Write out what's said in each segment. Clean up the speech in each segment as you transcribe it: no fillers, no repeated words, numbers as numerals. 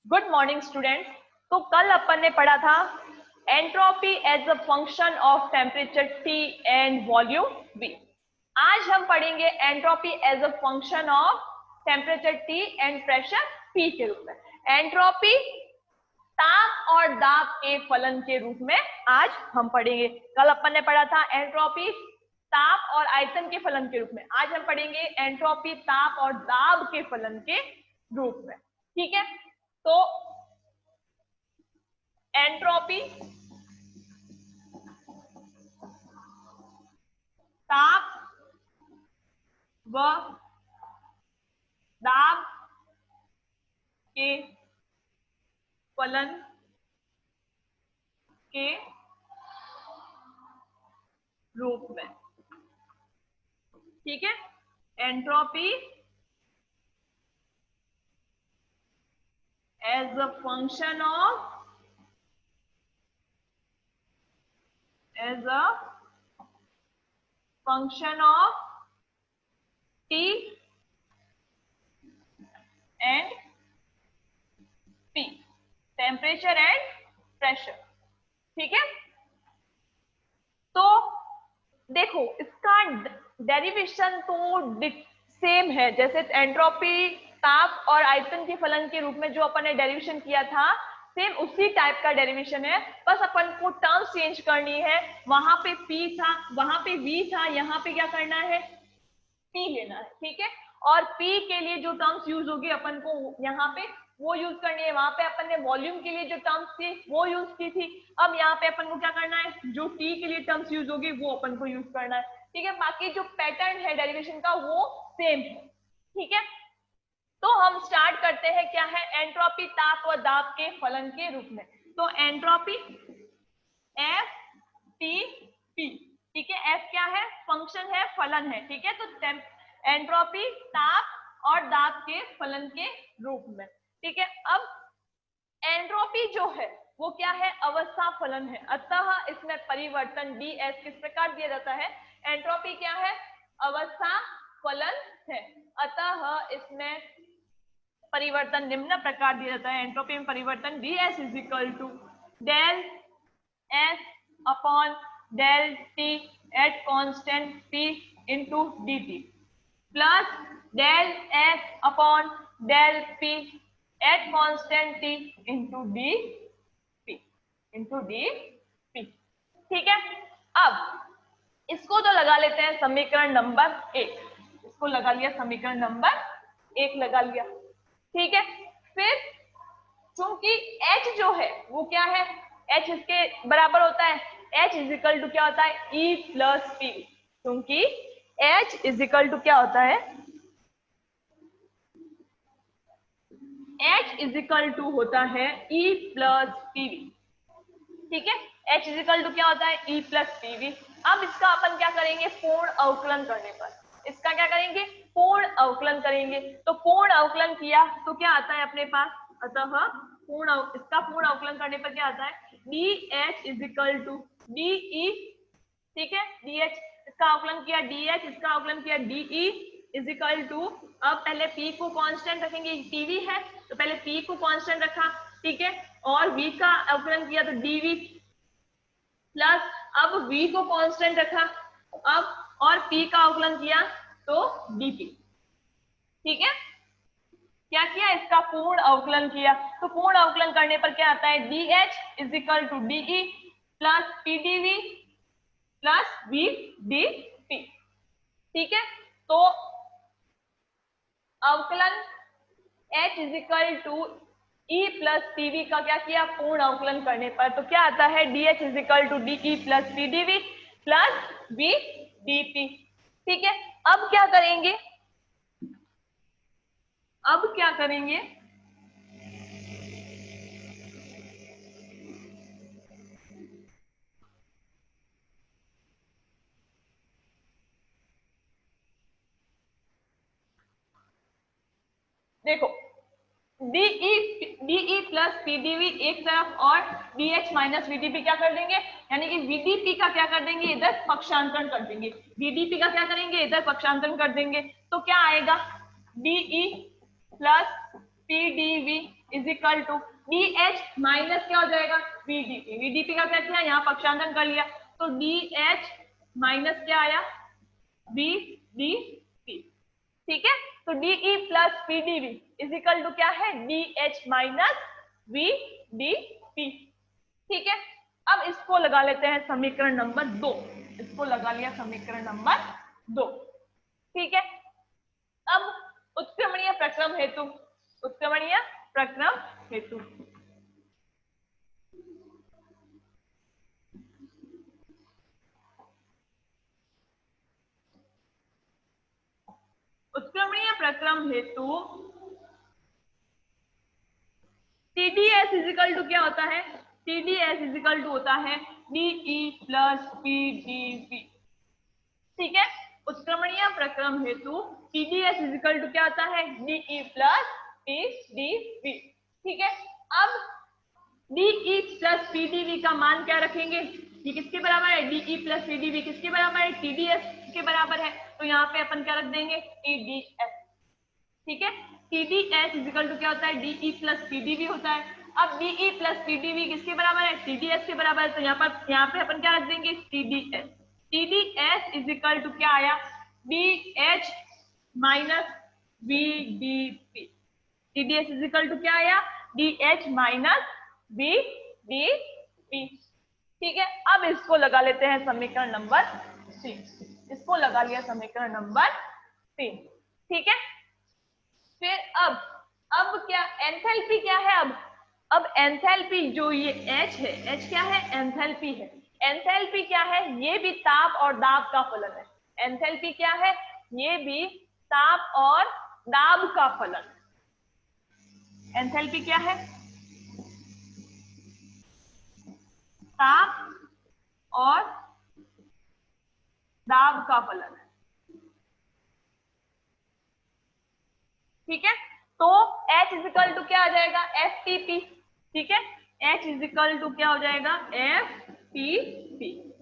Good morning students. तो कल अपन ने पढ़ा था entropy as a function of temperature T and volume V। आज हम पढ़ेंगे entropy as a function of temperature T and pressure P के रूप में। एंट्रोपी ताप और दाब के फलन के रूप में आज हम पढ़ेंगे। कल अपन ने पढ़ा था एंट्रोपी ताप और आयतन के फलन के रूप में। आज हम पढ़ेंगे एंट्रोपी ताप और दाब के फलन के रूप में। ठीक है, तो एंट्रोपी ताप व दाब के फलन के रूप में। ठीक है, entropy as a function of T and P, temperature and pressure. ठीक है, तो देखो इसका डेरिवेशन तो सेम है, जैसे एंट्रोपी ताप और आयतन के फलन के रूप में जो अपन ने डेरिवेशन किया था, सेम उसी टाइप का डेरिवेशन है। बस अपन को टर्म्स चेंज करनी है। वहां पे P था, वहां पे V था, यहाँ पे क्या करना है, P लेना है। ठीक है, और P के लिए जो टर्म्स यूज होगी अपन को यहाँ पे वो यूज करनी है। वहां पे अपन ने वॉल्यूम के लिए जो टर्म्स थी वो यूज की थी। अब यहाँ पे अपन को क्या करना है, जो T के लिए टर्म्स यूज होगी वो अपन को यूज करना है। ठीक है, बाकी जो पैटर्न है डेरिवेशन का वो सेम है। ठीक है, तो हम स्टार्ट करते हैं, क्या है, एंट्रोपी ताप और दाब के फलन के रूप में। तो एंट्रोपी एफ टी पी। ठीक है, एफ क्या है, फंक्शन है, फलन है। ठीक है, तो एंट्रोपी ताप और दाब के फलन के रूप में। ठीक है, अब एंट्रोपी जो है वो क्या है, अवस्था फलन है, अतः इसमें परिवर्तन ds किस प्रकार दिया जाता है, एंट्रोपी क्या है, अवस्था फलन है, अतः इसमें परिवर्तन निम्न प्रकार दिया जाता है। एंट्रोपी में परिवर्तन ds is equal to del S upon del T at constant P into dt plus del S upon del P at constant T into dP। ठीक है, अब इसको तो लगा लेते हैं समीकरण नंबर 1। इसको लगा लिया, समीकरण नंबर 1 लगा लिया। ठीक है, फिर चूंकि H जो है वो क्या है, H इसके बराबर होता है, H इज इक्वल टू क्या होता है, E प्लस पी। क्योंकि H इज इक्वल टू क्या होता है, H इज इक्वल टू होता है E प्लस पीवी। ठीक है, H इज इक्वल टू क्या होता है, E प्लस पीवी। अब इसका अपन क्या करेंगे, पूर्ण अवकलन करने पर इसका क्या करेंगे, पूर्ण अवकलन करेंगे। तो पूर्ण अवकलन किया तो क्या आता है अपने पास, अतः इसका पूर्ण अवकलन करने पर क्या आता है, dH is equal to dE। ठीक है, dH इसका अवकलन किया, dH इसका अवकलन किया, dE इज इक्वल टू, अब पहले P को कांस्टेंट रखेंगे, TV है तो पहले P को कांस्टेंट रखा। ठीक है, और V का अवकलन किया तो dV प्लस, अब V को कांस्टेंट रखा, अब और P का अवकलन किया तो dP। ठीक है, क्या किया, इसका पूर्ण अवकलन किया। तो पूर्ण अवकलन करने पर क्या आता है, dH is equal to dE plus PdV plus VdP। ठीक है, तो अवकलन H is equal to E plus P V का क्या किया, पूर्ण अवकलन करने पर तो क्या आता है, DH is equal to DE plus PdV plus VdP। ठीक है, अब क्या करेंगे, अब क्या करेंगे, देखो DE प्लस PdV एक तरफ और DH माइनस VdP क्या कर देंगे, यानी कि VdP का क्या कर देंगे, इधर पक्षांतरण कर देंगे। VdP का क्या करेंगे, इधर पक्षांतरण कर देंगे। तो क्या आएगा, DE plus PdV is equal to D H minus क्या हो जाएगा वीडीपी। वीडीपी का क्या किया यहाँ पक्षांतरण कर लिया तो डी एच माइनस क्या आया वी डी पी। ठीक है, तो D E plus P D V is equal to क्या है D H minus V D P. ठीक है, अब इसको लगा लेते हैं समीकरण नंबर 2। इसको लगा लिया समीकरण नंबर 2। ठीक है, अब उत्क्रमणीय प्रक्रम हेतु, उत्क्रमणीय प्रक्रम हेतु उत्क्रमणीय प्रक्रम हेतु टीडीएस इजिकल टू क्या होता है टीडीएस इजिकल टू होता है डीई प्लस पीडीवी। ठीक है, उत्क्रमणीय प्रक्रम हेतु टीडीएस इजिकल टू क्या होता है डीई प्लस पीडीवी। ठीक है, अब डीई प्लस पीडीवी का मान क्या रखेंगे ये किसके बराबर है डीई प्लस पीडीवी किसके बराबर है टीडीएस के बराबर है तो यहाँ पे अपन क्या रख देंगे टीडीएस। ठीक है, टीडीएस इजिकल टू क्या होता है डीई प्लस पीडीवी होता है। अब डीई प्लस पीडीवी किसके बराबर है टीडीएस के बराबर है तो यहाँ पे अपन क्या रख देंगे टीडीएस। टीडीएस इजिकल टू क्या आया D H minus V D P. T D S is equal to क्या आया डीएच माइनस वीडीपी। ठीक है, अब इसको लगा लेते हैं समीकरण नंबर 3। इसको लगा लिया समीकरण नंबर 3। ठीक है, फिर अब क्या एंथैल्पी क्या है अब एंथैल्पी जो ये H है H क्या है एंथैल्पी है। एंथैल्पी क्या है ये भी ताप और दाब का फलन है। एंथैल्पी क्या है ये भी ताप और दाब का फलन है। एंथैल्पी क्या है ताप और दाब का फलन है। ठीक है, तो H इजिकल टू क्या आ जाएगा FTP। ठीक है, H इजिकल टू क्या हो जाएगा FTP।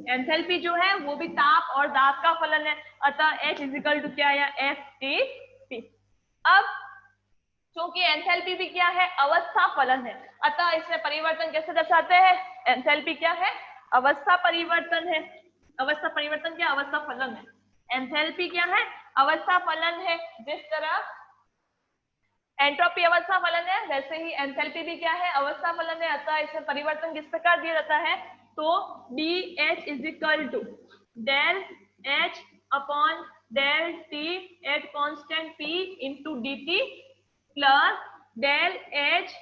एंथैल्पी जो है वो भी ताप और दाब का फलन है, अतः H इजिकल टू क्या आया FTP। अब क्योंकि एंथैल्पी भी क्या है अवस्था फलन है, अतः इसमें परिवर्तन कैसे दर्शाते हैं एंथैल्पी क्या है अवस्था परिवर्तन है। अवस्था परिवर्तन क्या अवस्था फलन है। एंथैल्पी क्या है अवस्था फलन है। जिस तरह एंट्रोपी अवस्था फलन है वैसे ही एंथैल्पी भी क्या है अवस्था फलन है, अतः इसमें परिवर्तन किस प्रकार दिया जाता है तो D H is equal to del H upon del T at constant P into D T plus del H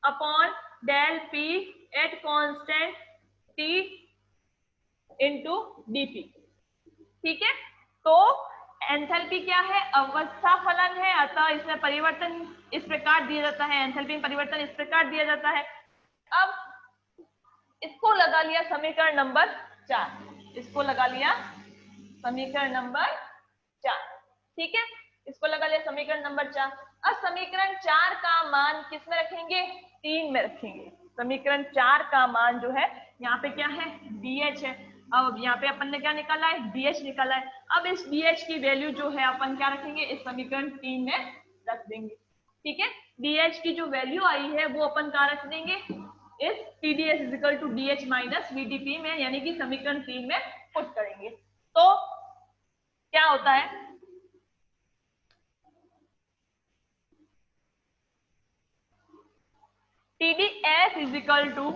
upon del P at constant T into D P. ठीक है, तो एंथैल्पी क्या है अवस्था फलन है, अतः इसमें परिवर्तन इस प्रकार दिया जाता है। एंथैल्पी में परिवर्तन इस प्रकार दिया जाता है। अब इसको लगा लिया समीकरण नंबर 4। इसको लगा लिया समीकरण नंबर 4। ठीक है, इसको लगा लिया समीकरण नंबर 4। अब समीकरण 4 का मान किस में रखेंगे 3 में रखेंगे। समीकरण 4 का मान जो है यहाँ पे क्या है डीएच है। अब यहाँ पे अपन ने क्या निकाला है डीएच निकाला है। अब इस डीएच की वैल्यू जो है अपन क्या रखेंगे इस समीकरण 3 में रख देंगे। ठीक है, डीएच की जो वैल्यू आई है वो अपन कहाँ रख देंगे इस T D S is equal to D H minus V D P में, यानी कि समीकरण 3 में पुट करेंगे। तो क्या होता है टीडीएस इजिकल टू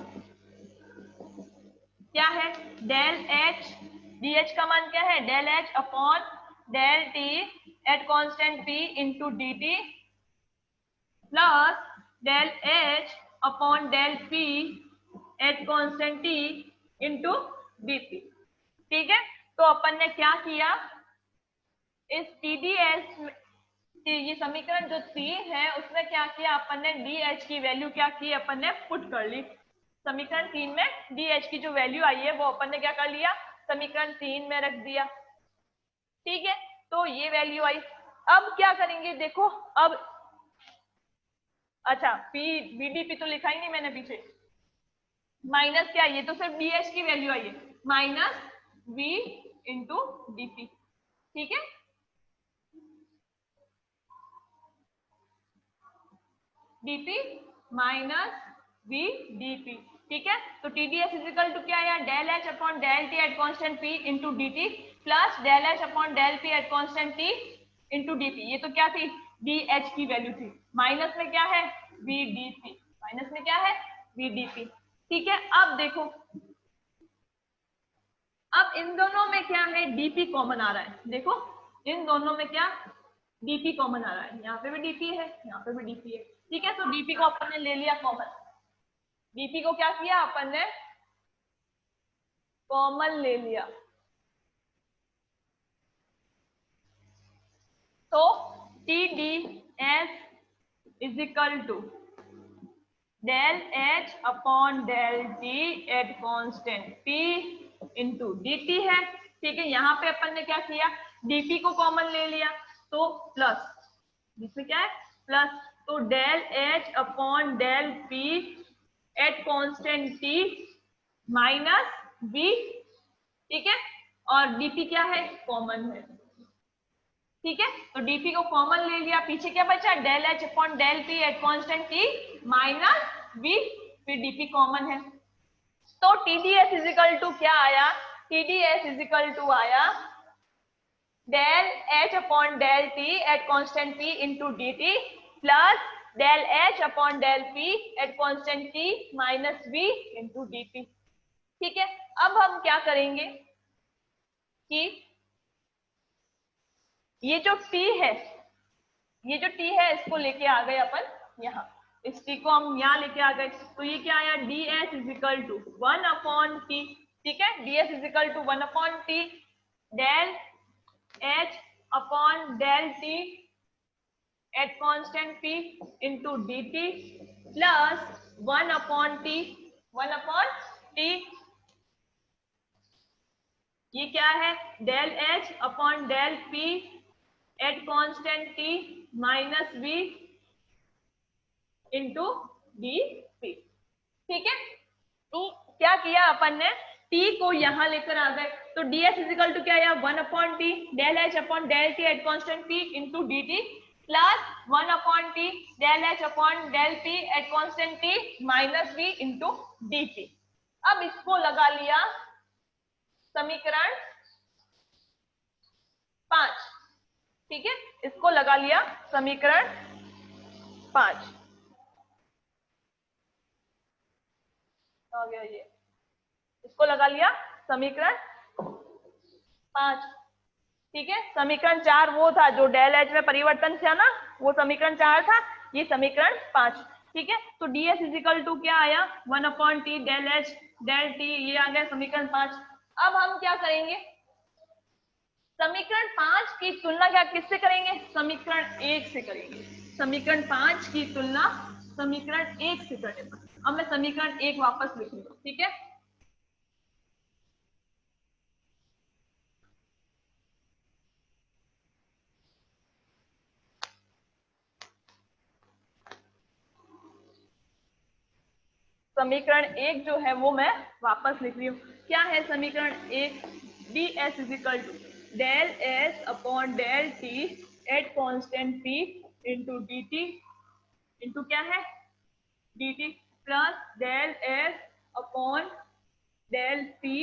क्या है डेल एच। डीएच का मान क्या है del H upon del T at constant P into D T plus del H upon del P at constant T into D T. ठीक है, तो अपन ने क्या किया इस टीडीएस ये समीकरण जो 3 है उसमें क्या किया अपन ने डीएच की वैल्यू क्या की अपन ने पुट कर ली। समीकरण 3 में डीएच की जो वैल्यू आई है वो अपन ने क्या कर लिया समीकरण 3 में रख दिया। ठीक है, तो ये वैल्यू आई। अब क्या करेंगे देखो अब अच्छा पी बीडीपी तो लिखा ही नहीं मैंने पीछे माइनस क्या ये तो सिर्फ डीएच की वैल्यू आई है माइनस वी इंटू डीपी। ठीक है, dp माइनस v dp। ठीक है, तो TdS इजिकल टू क्या है, del H upon del T at constant p into D T plus del H upon del P at constant t into D P. ये तो क्या थी, डी एच की वैल्यू थी, माइनस में क्या है v dp, माइनस में क्या है v dp। ठीक है, अब देखो, अब इन दोनों में क्या है, dp कॉमन आ रहा है। देखो इन दोनों में क्या, dp कॉमन आ रहा है, यहाँ पे भी dp है, यहाँ पे भी dp है। ठीक है, तो dp को अपन ने ले लिया कॉमन, dp को क्या किया अपन ने, कॉमन ले लिया। तो T D S is equal to del H upon del T at constant p into D T है। ठीक है, यहाँ पे अपन ने क्या किया, dp को कॉमन ले लिया, तो प्लस, जिसमें क्या है प्लस, तो del H upon del p at constant t minus v। ठीक है, और dp क्या है, कॉमन है। ठीक है, तो dp को कॉमन ले लिया, पीछे क्या बचा, del H upon del P at constant t minus v, फिर dp कॉमन है। तो TdS इजिकल टू क्या आया, TdS इजिकल टू आया del H upon del T at constant p into D T plus del H upon del P at constant t minus v into D T. ठीक है, अब हम क्या करेंगे कि ये जो t है, ये जो t है इसको लेके आ गए अपन यहाँ, इस t को हम यहाँ लेके आ गए, तो ये क्या आया, ds is equal to 1 upon T. ठीक है, ds is equal to 1 upon T del h upon del t at constant p into D T plus 1 upon t, 1 upon t, ये क्या है, del h upon del p at constant t minus v into D P. ठीक है, तो क्या किया अपन ने, t को यहां लेकर आ गए, तो ds इजिकल टू क्या आया, 1 upon T del H upon del T at constant p into D T plus 1 upon T del H upon del P at constant t minus v into D T. अब इसको लगा लिया समीकरण 5। ठीक है, इसको लगा लिया समीकरण 5, आ गया ये, इसको लगा लिया समीकरण 5। ठीक है, समीकरण 4 वो था जो डेल एच में परिवर्तन था ना, वो समीकरण 4 था, ये समीकरण 5। ठीक है, तो ds इजिकल टू क्या आया, 1 upon T del H del T, ये आ गया समीकरण 5। अब हम क्या करेंगे, समीकरण 5 की तुलना क्या किससे करेंगे, समीकरण 1 से करेंगे। समीकरण 5 की तुलना समीकरण 1 से करने पर, अब मैं समीकरण 1 वापस लिख लूंगा। ठीक है, समीकरण 1 जो है वो मैं वापस लिख रही हूँ। क्या है समीकरण 1, ds is equal to del S upon del T at constant p into D T into क्या है D T plus del S upon del p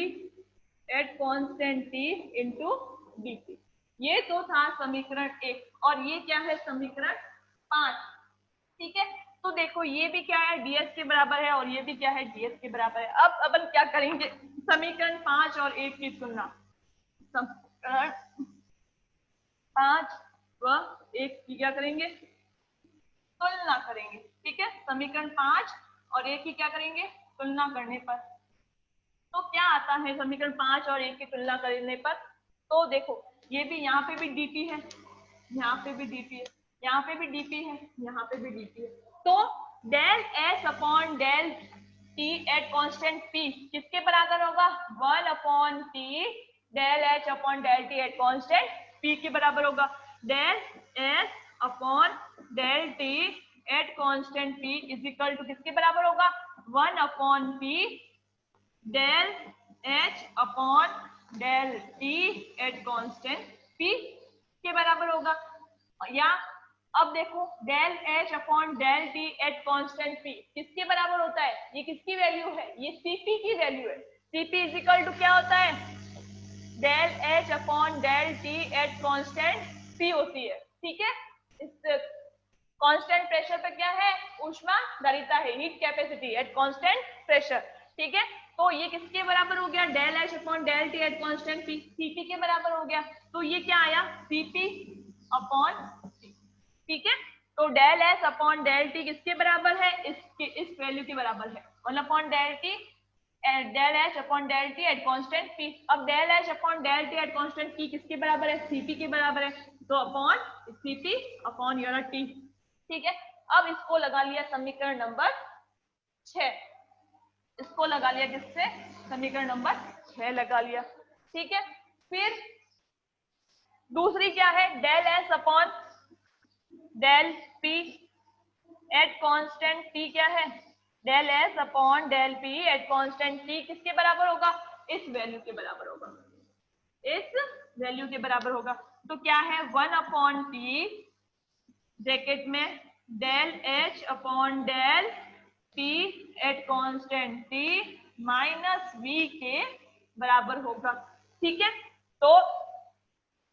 at constant t into D T. ये तो था समीकरण 1, और ये क्या है समीकरण 5। ठीक है, तो देखो ये भी क्या है, ds के बराबर है, और ये भी क्या है, ds के बराबर है। अब अपन क्या करेंगे, समीकरण 5 और 1 की तुलना, समीकरण 5 व 1 की क्या करेंगे, तुलना करेंगे। ठीक है, समीकरण 5 और 1 की क्या करेंगे, तुलना करने पर तो क्या आता है, समीकरण 5 और 1 की तुलना करने पर, तो देखो ये भी, यहाँ पे भी dt है, यहाँ पे भी dt है, यहाँ पे भी dt है, यहाँ पे भी dt है, तो del s upon del t at constant p किसके बराबर होगा, 1 upon t del h upon del t at constant p के बराबर होगा। Del s upon del t at constant p is equal to किसके बराबर होगा, 1 upon p del h upon del t at constant p के बराबर होगा। या अब देखो del H upon del T at constant P किसके बराबर होता है? ये किसकी वैल्यू है? ये सीपी की वैल्यू है। सीपी इज इक्वल टू क्या होता है? Del H upon del T at constant P होती है। ठीक है, इस कांस्टेंट प्रेशर पे क्या है? ऊष्मा धारिता है, heat capacity at constant pressure. ठीक है, तो ये किसके बराबर हो गया? Del H upon del T at constant P, C P के बराबर हो गया। तो ये क्या आया? C P upon C. ठीक है, तो del H upon del T किसके बराबर है? इस वैल्यू के बराबर है, 1 upon del T del H upon del T at constant P. अब del H upon del T at constant P किसके बराबर है? सीपी के बराबर है, तो upon CP upon your T. ठीक है, अब इसको लगा लिया समीकरण नंबर 6। इसको लगा लिया किससे? समीकरण नंबर 6 लगा लिया। ठीक है, फिर दूसरी क्या है? Del S upon del P at constant T क्या है? Del S upon del P at constant T किसके बराबर होगा? इस वैल्यू के बराबर होगा, इस वैल्यू के बराबर होगा। तो क्या है? 1 अपॉन टी ब्रैकेट में del H upon del T at constant T minus V के बराबर होगा। ठीक है, तो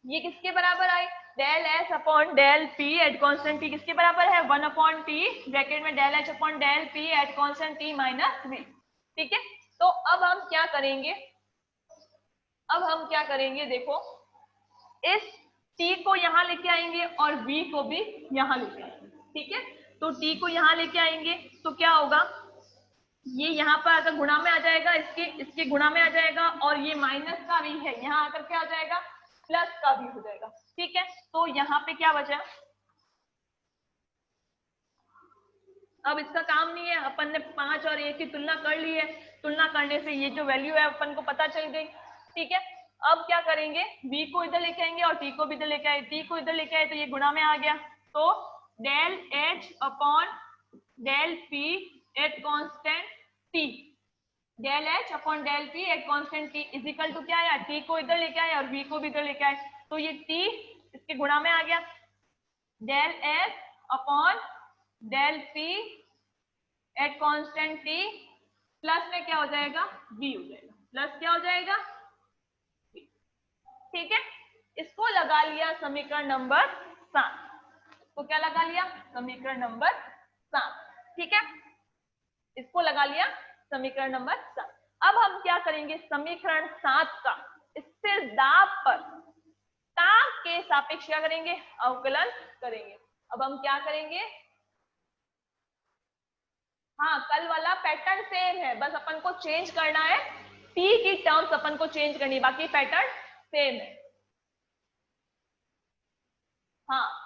ये किसके बराबर आई? Del H upon del P at constant T किसके बराबर है? 1 अपॉन टी ब्रैकेट में del H upon del P at constant T minus V. ठीक है, तो अब हम क्या करेंगे? अब हम क्या करेंगे? देखो, इस t को यहां लेके आएंगे और v को भी यहां लेके आएंगे। ठीक है, तो t को यहां लेके आएंगे तो क्या होगा? ये यहाँ पर आकर गुणा में आ जाएगा, इसके गुणा में आ जाएगा, और ये माइनस का भी है, यहाँ आकर क्या आ जाएगा? प्लस का भी हो जाएगा। ठीक है, तो यहाँ पे क्या बचा? अब इसका काम नहीं है, अपन ने 5 और 1 की तुलना कर ली है, तुलना करने से ये जो वैल्यू है अपन को पता चल गई। ठीक है, अब क्या करेंगे? b को इधर लेके आएंगे और t को भी इधर लेके आए, t को इधर लेके आए तो ये गुणा में आ गया, तो del h upon del p at constant t, del H upon del P at constant T is equal to क्या आया? टी को इधर लेके आए और वी को भी इधर लेके आए, तो ये टी इसके गुणा में आ गया, del H upon del P at constant T plus में क्या हो जाएगा? वी हो जाएगा, प्लस क्या हो जाएगा? ठीक है, इसको लगा लिया समीकरण नंबर 7। तो क्या लगा लिया? समीकरण नंबर 7। ठीक है, इसको लगा लिया समीकरण नंबर 7। अब हम क्या करेंगे? समीकरण 7 का स्थिर दाब पर ताप के सापेक्ष क्या करेंगे? अवकलन करेंगे। अब हम क्या करेंगे? हाँ, कल वाला पैटर्न सेम है, बस अपन को चेंज करना है, टी की टर्म्स अपन को चेंज करनी है, बाकी पैटर्न सेम है। हाँ,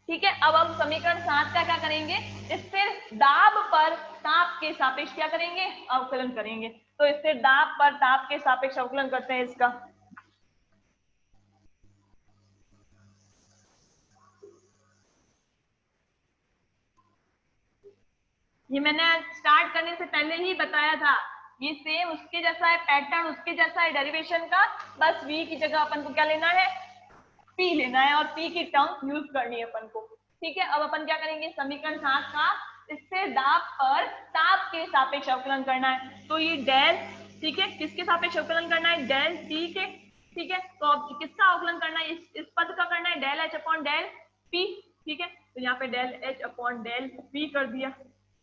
ठीक है, अब हम समीकरण 7 का क्या करेंगे? स्थिर दाब पर ताप के सापेक्ष क्या करेंगे? अवकलन करेंगे। तो स्थिर दाब पर ताप के सापेक्ष अवकलन करते हैं इसका। ये मैंने स्टार्ट करने से पहले ही बताया था, ये सेम उसके जैसा है, पैटर्न उसके जैसा है डेरिवेशन का, बस v की जगह अपन को क्या लेना है? p लेना है और p की टर्म यूज करनी है अपन को। ठीक है, अब अपन क्या करेंगे? समीकरण 7 का स्थिर दाब पर ताप के सापेक्ष अवकलन करना है। तो ये डेल, ठीक है, किसके सापेक्ष अवकलन करना है? डेल t के। ठीक है, तो अब किसका अवकलन करना है? इस पद का करना है, del H upon del p। ठीक है, तो यहाँ पे del H upon del p कर दिया।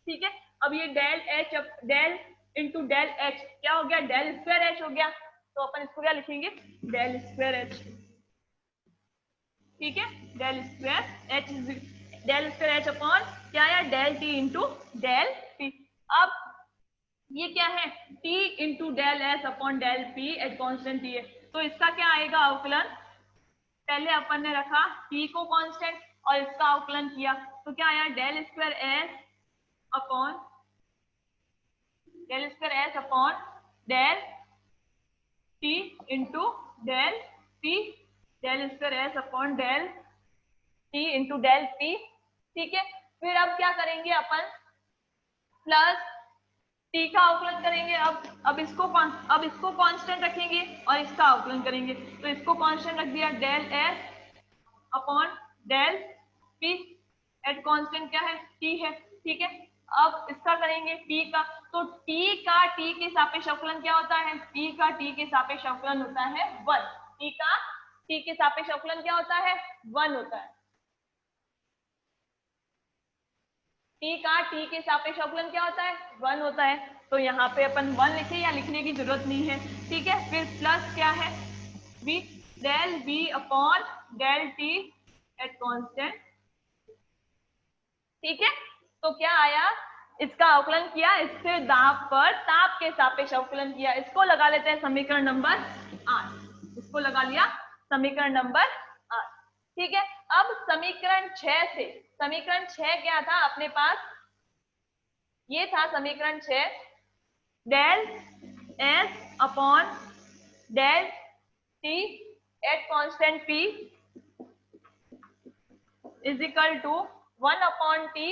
ठीक है, अब ये del H del into del H क्या हो गया? डेल स्क्वायर एच हो गया, तो अपन इसको क्या लिखेंगे? Del square H. ठीक है, del square H, del square H upon क्या है? Del T into del P. अब ये क्या है? T into del S upon del P at constant T है, तो इसका क्या आएगा अवकलन? पहले अपन ने रखा टी को कांस्टेंट और इसका अवकलन किया, तो क्या आया? Del square S upon del square S upon del T into del P, del square S upon del T into del P. ठीक है, फिर अब क्या करेंगे अपन? प्लस टी का अवकलन करेंगे। अब इसको कांस्टेंट रखेंगे और इसका अवकलन करेंगे, तो इसको कांस्टेंट रख दिया, del S upon del P at constant क्या है, टी है। ठीक है, अब इसका करेंगे टी का, तो टी का टी के सापेक्ष अवकलन क्या होता है, टी का टी के सापेक्ष अवकलन होता है 1। टी का टी के सापेक्ष अवकलन क्या होता है, 1 होता है। टी का टी के सापेक्ष अवकलन क्या होता है, 1 होता है। तो यहाँ पे अपन 1 लिखे या लिखने की जरूरत नहीं है। ठीक है, फिर प्लस क्या है, B, del B upon del T at constant. ठीक है, तो क्या आया, इसका अवकलन किया, स्थिर दाब पर ताप के सापेक्ष अवकलन किया। इसको लगा लेते हैं समीकरण नंबर 8। इसको लगा लिया समीकरण नंबर 8। ठीक है, अब समीकरण 6 से, समीकरण 6 क्या था अपने पास, ये था समीकरण 6, del S upon del T at constant P is equal to 1 upon T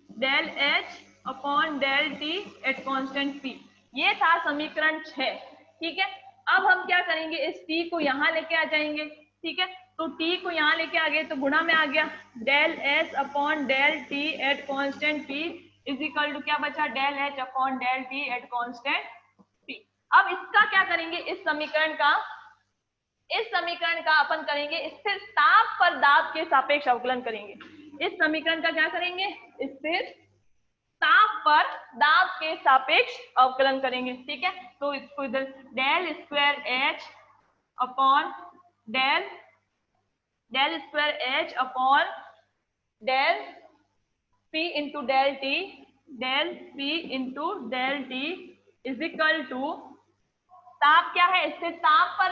del H upon del T at constant P. ये था समीकरण 6। ठीक है, अब हम क्या करेंगे, इस टी को यहां लेके आ जाएंगे। ठीक है, तो टी को यहां लेके आ गए तो गुणा में आ गया, del S upon del T at constant P is equal to क्या बचा, del H upon del T at constant P. अब इसका क्या करेंगे, इस समीकरण का अपन करेंगे स्थिर ताप पर दाब के सापेक्ष अवकलन करेंगे। इस समीकरण का क्या करेंगे, स्थिर ताप पर दाब के सापेक्ष अवकलन करेंगे। ठीक है, तो इसको इधर del square H upon del square H upon del P into del T, del P into del T is equal to, ताप क्या है, स्थिर ताप पर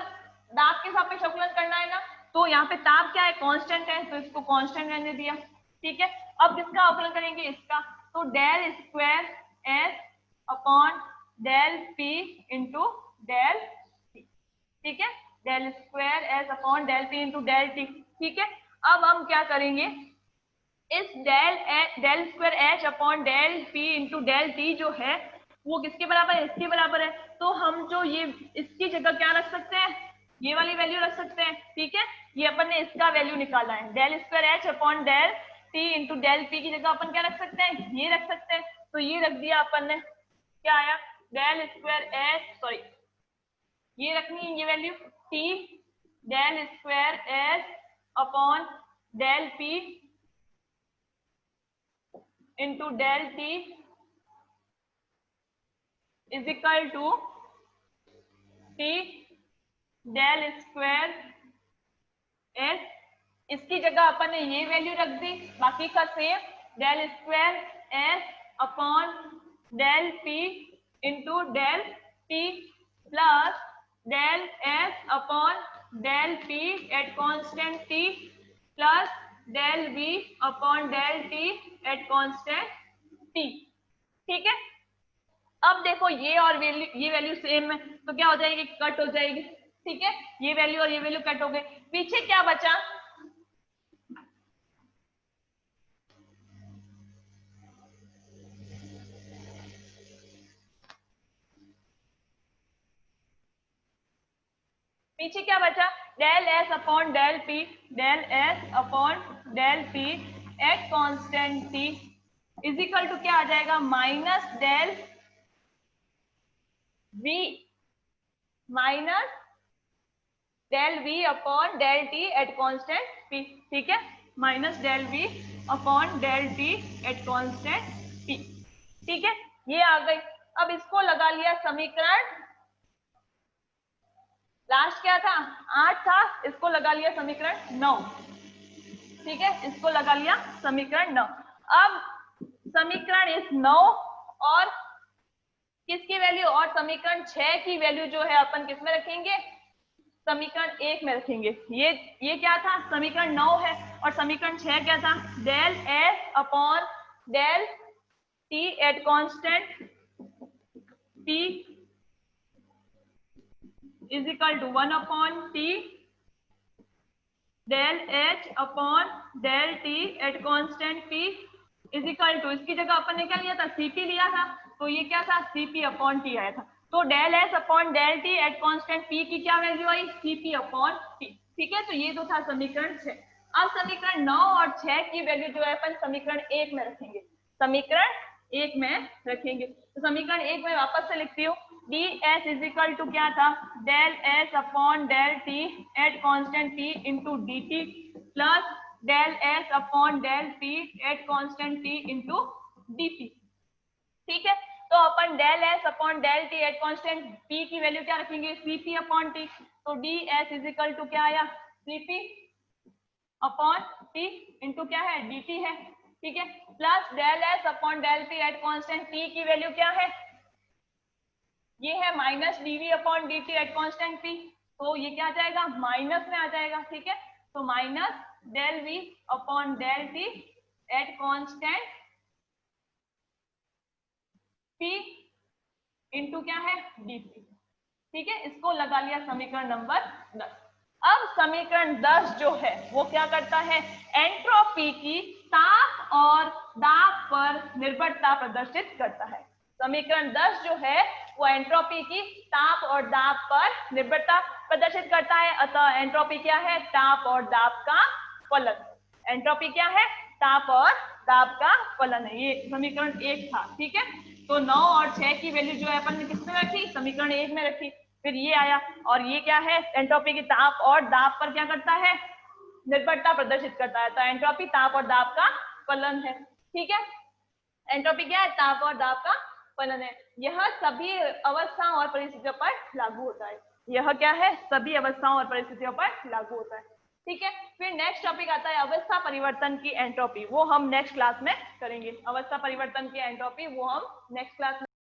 दाब के सापेक्ष अवकलन करना है ना, तो यहाँ पे ताप क्या है, कांस्टेंट है, तो इसको कांस्टेंट रहने दिया। ठीक है, अब किसका अवकलन करेंगे, इसका, तो del square S upon del P into del T. ठीक है, del square S upon del P into del T. ठीक है, अब हम क्या करेंगे, इस del square H upon del P into del T जो है वो किसके बराबर है, इसके बराबर है। तो हम जो ये इसकी जगह क्या रख सकते हैं, ये वाली वैल्यू रख सकते हैं। ठीक है, ये अपन ने इसका वैल्यू निकाला है, del square H upon del T into del P की जगह अपन क्या रख सकते हैं, ये रख सकते हैं। तो ये रख दिया अपन ने, क्या आया, डेल स्क्वायर एच, सॉरी ये रखनी है ये value, T del square H upon del P into del T is equal to T del square S. इसकी जगह अपन ने ये वैल्यू रख दी, बाकी का same, del square S upon del P into del T plus del S upon del P at constant T plus del B upon del T at constant T. ठीक है, अब देखो ये और ये वैल्यू सेम है तो क्या हो जाएगी, कट हो जाएगी। ठीक है, ये वैल्यू और ये वैल्यू कट हो गई, पीछे क्या बचा, पीछे क्या बचा, del S upon del P, del S upon del P at constant T is equal to क्या आ जाएगा, minus del V minus del V upon del T at constant P. ठीक है, minus del V upon del T at constant P. ठीक है, ये आ गई। अब इसको लगा लिया समीकरण, लास्ट क्या था, 8 था, इसको लगा लिया समीकरण 9। ठीक है, इसको लगा लिया समीकरण 9। अब समीकरण इस 9 और किसकी वैल्यू, और समीकरण 6 की वैल्यू जो है अपन किस में रखेंगे, समीकरण 1 में रखेंगे। ये क्या था, समीकरण 9 है, और समीकरण 6 क्या था, del S upon del T at constant T is equal to 1 upon T del H upon del T at constant P is equal to, इसकी जगह अपन ने क्या लिया था, सीपी लिया था, तो ये क्या था, सीपी अपॉन टी आया था। तो del S upon del T at constant P की क्या वैल्यू आई, सीपी अपॉन टी। ठीक है, तो ये तो था समीकरण 6। अब समीकरण 9 और 6 की वैल्यू जो है अपन समीकरण 1 में रखेंगे, समीकरण 1 में रखेंगे। तो समीकरण 1 में वापस से लिखती हूँ, D S is equal to क्या था, del S upon del T at constant T into D T plus del S upon del T at constant T into D T. ठीक है, तो अपन del S upon del T at constant P की value क्या रखेंगे, CP upon T. तो D S is equal to क्या आया, सीपी अपॉन टी इंटू क्या है, dt है। ठीक है, plus del S upon del T at constant t की वैल्यू क्या है, ये है minus dv upon dt at constant t। तो ये क्या आ जाएगा, माइनस में आ जाएगा। ठीक है, तो minus del v upon del t at constant p into क्या है, dt। ठीक है, इसको लगा लिया समीकरण नंबर 10। अब समीकरण 10 जो है वो क्या करता है, एंट्रोपी की ताप और दाब पर निर्भरता प्रदर्शित करता है। समीकरण 10 जो है वो एंट्रोपी की ताप और दाब पर निर्भरता प्रदर्शित करता है। अतः एंट्रोपी क्या है, ताप और दाब का फलन। एंट्रोपी क्या है, ताप और दाब का फलन है। ये समीकरण 1 था। ठीक है, तो 9 और 6 की वैल्यू जो है अपन ने किसमें रखी, समीकरण 1 में रखी। फिर ये आया, और ये क्या है, एंट्रोपी की ताप और दाब पर क्या करता है, निर्भरता प्रदर्शित करता है। तो एंट्रोपी ताप और दाब का फलन है। ठीक है, एंट्रोपी क्या है, ताप और दाब का फलन है। यह सभी अवस्थाओं और परिस्थितियों पर लागू होता है। यह क्या है, सभी अवस्थाओं और परिस्थितियों पर लागू होता है। ठीक है, फिर नेक्स्ट टॉपिक आता है अवस्था परिवर्तन की एंट्रोपी। वो हम नेक्स्ट क्लास में करेंगे। अवस्था परिवर्तन की एंट्रोपी वो हम नेक्स्ट क्लास में